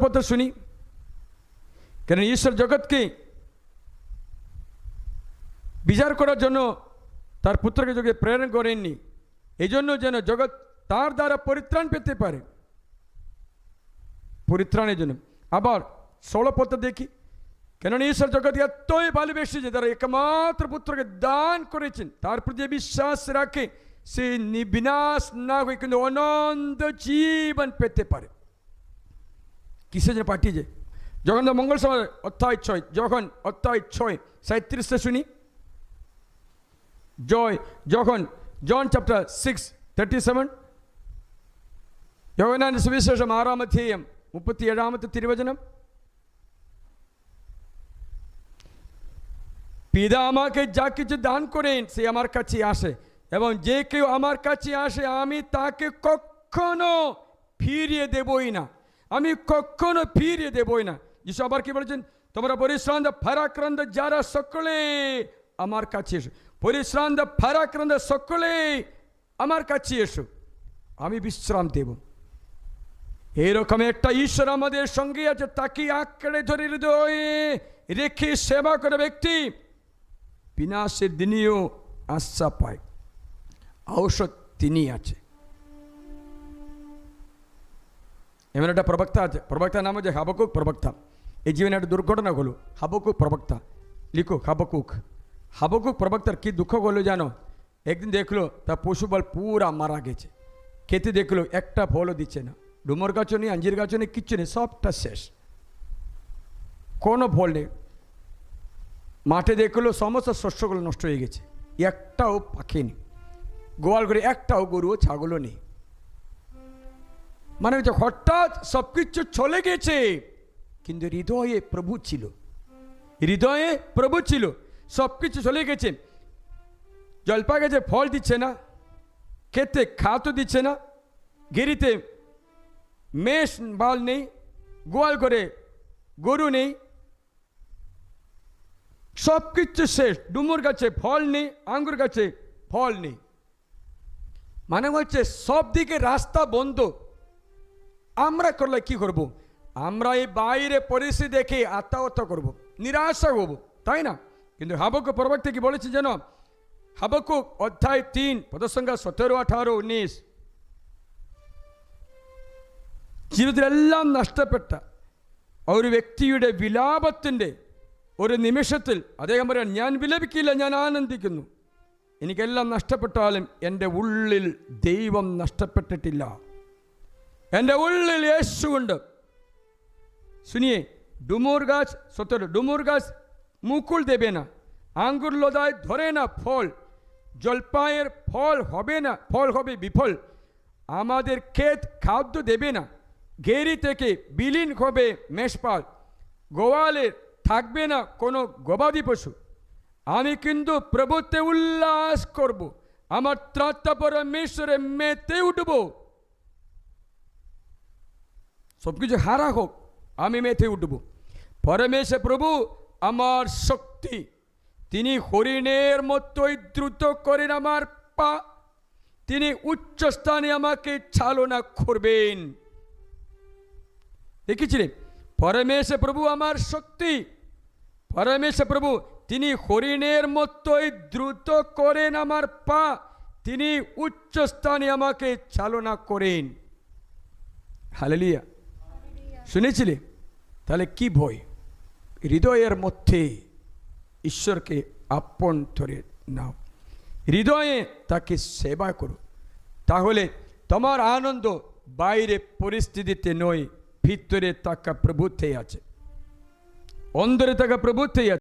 পথে শুনি, কেন ঈশ্বর জগৎকে বিচার করার জন্য তার পুত্রকে যোগে প্রেরণ করেননি, এই জন্য যেন জগৎ তার দ্বারা পরিত্রাণ পেতে পারে, পরিত্রাণের জন্য। আবার 16 পথে দেখি, কেননা ঈশ্বর জগৎকে এতই ভালোবেসেছে তার একমাত্র পুত্রকে দান করেছেন, তার প্রতি বিশ্বাস রাখে সে বিনাশ না হয়ে কিন্তু অনন্ত জীবন পেতে পারে। কিসের জন্য পাঠিয়েছে? যখন মঙ্গল সভা অধ্যায় 6, যখন অধ্যায় 6 37 শুনি, যখন John chapter 6:37, യോഹന്നാന്റെ സുവിശേഷം 6-ാം അധ്യായം 37-ാമത്തെ തിരുവചനം, পিতা আমাকে যা কিছু দান করেন সে আমার কাছে আসে, এবং যে কেউ আমার কাছে আসে আমি তাকে কখনো ফিরিয়ে দেবই না, আমি কখনো ফিরিয়ে দেবই না। যিশু আবার কি বলেছেন? তোমরা পরিশ্রান্ত ভারাক্রান্ত যারা সকলে আমার কাছে এসো, পরিশ্রান্ত ভারাক্রান্ত সকলে আমার কাছে এসো, আমি বিশ্রাম দেব। এইরকম একটা ঈশ্বর আমাদের সঙ্গে আছে, তাকে আঁকড়ে ধরে হৃদয়ে রেখে সেবা করে ব্যক্তি বিনাশের দিনেও আশা পায়, ঔষধ তিনি আছে। এমন একটা প্রবক্তা আছে, প্রবক্তার নাম হচ্ছে হাবকুক প্রবক্তা। এই জীবনে একটা দুর্ঘটনা হলো, হাবকুক প্রবক্তা, লিখো হাবকুক প্রবক্তার কি দুঃখ হলো জানো? একদিন দেখলো তার পশুবল পুরা মারা গেছে, খেতে দেখলো একটা ফলও দিচ্ছে না, ডুমর গাছও নেই, আঞ্জির গাছও নেই, কিচ্ছু নেই, সবটা শেষ, কোনো ফল নেই। মাঠে দেখলো সমস্ত শস্যগুলো নষ্ট হয়ে গেছে, একটাও পাখি নেই, গোয়াল করে একটাও গরু ছাগলও নেই। মানে হচ্ছে হঠাৎ সব কিছু চলে গেছে, কিন্তু হৃদয়ে প্রভু ছিল, হৃদয়ে প্রভু ছিল। সব কিছু চলে গেছে, জলপা গেছে, ফল দিচ্ছে না, খেতে খাতও দিচ্ছে না, গিরিতে মেষ বাল নেই, গোয়াল করে গরু নেই, সব কিছু শেষ। ডুমুর গাছে ফল নেই, আঙ্গুর গাছে ফল নেই, মানে হচ্ছে সব দিকে রাস্তা বন্ধ। আমরা করলে কি করব? আমরা এই বাইরে পরিস্থিতি দেখে আত্মহত্যা করব, নিরাশা হব, তাই না? কিন্তু হাবকুক প্রবক্তা কি বলেছে যেন? ഹബക്കൂക്ക് അധ്യായം 3 പദസംഖ്യ 17, 18, 19. ജീവിതത്തിലെല്ലാം നഷ്ടപ്പെട്ട ഒരു വ്യക്തിയുടെ വിലാപത്തിൻ്റെ ഒരു നിമിഷത്തിൽ അദ്ദേഹം പറയാൻ, ഞാൻ വിലപിക്കില്ല, ഞാൻ ആനന്ദിക്കുന്നു. എനിക്കെല്ലാം നഷ്ടപ്പെട്ടാലും എൻ്റെ ഉള്ളിൽ ദൈവം നഷ്ടപ്പെട്ടിട്ടില്ല, എൻ്റെ ഉള്ളിൽ യേശുവുണ്ട്. শুনিয়ে ডুমুর গাছ সত্তর, ডুমুর গাছ মুকুল দেবে না, আঙ্গুর লতায় ধরে না ফল, জলপাইয়ের ফল হবে না, ফল হবে বিফল, আমাদের ক্ষেত খাদ্য দেবে না, ঘেরি থেকে বিলীন হবে মেষপাল, গোয়ালে থাকবে না কোনো গবাদি পশু। আমি কিন্তু প্রভুতে উল্লাস করব, আমার ত্রাতা পরমেশ্বরে মেতে উঠব। সব কিছু হারা হোক, আমি মেতে উঠব। পরমেশ্বর প্রভু আমার শক্তি, তিনি হরিণের মতোই দ্রুত করেন আমার পা, তিনি উচ্চ স্থানে আমাকে চালনা করবেন। দেখেছিলেন? পরমেশ্বর প্রভু আমার শক্তি, পরমেশ্বর প্রভু তিনি হরিণের মতোই দ্রুত করেন আমার পা, তিনি উচ্চ স্থানে আমাকে চালনা করেন। হালেলুয়া, শুনেছিলে? তাহলে কি ভয়? হৃদয়ের মধ্যে ঈশ্বরকে আপন ধরে নাও, হৃদয়ে তাকে সেবা করো, তাহলে তোমার আনন্দ বাইরে পরিস্থিতিতে নয়, ভিতরে থাকা প্রভুতেই আছে, অন্তরে থাকা প্রভুতেই আছে।